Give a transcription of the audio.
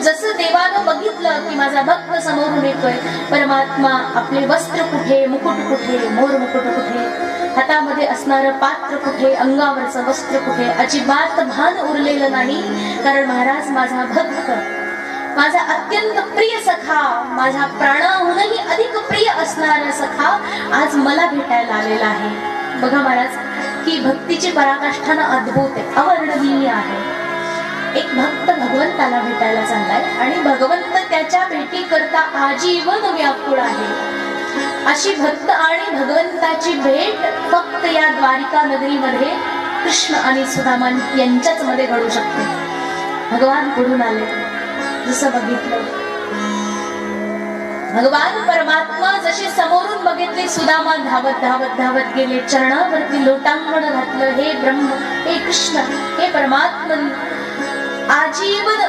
जसं देवानं बघितलं की माझा भक्त समोरून येतोय, परमात्मा आपले वस्त्र कुठे, मुकुट कुठे, मोर मुकुट कुठे, हातामध्ये असणारं पात्र कुठे, अंगावरचं वस्त्र कुठे, अजिबात भान उरलेलं नाही. कारण महाराज माझा भक्त, माझा अत्यंत प्रिय सखा, माझ्या प्राणाहूनही अधिक प्रिय असणारा सखा आज मला भेटायला आलेला आहे. बघा महाराज, की भक्तीची पराकाष्ठा अद्भुत आहे, अवर्णनीय आहे. एक भक्त भगवंताला भेटायला चाललाय आणि भगवंत त्याच्या भेटी करता आजीवन व्याकुळ आहे. अशी भक्त आणि भगवंताची भेट फक्त या द्वारिका नगरीमध्ये कृष्ण आणि सुदामा यांच्याच मध्ये घडू शकते. भगवान पुढून आले, जसं बघितलं भगवान परमात्मा जसे समोरून बघितले, सुदामा धावत धावत धावत गेले, चरणावरती लोटांगण घातलं. हे ब्रह्म, हे कृष्ण, हे परमात्मन, आजीवन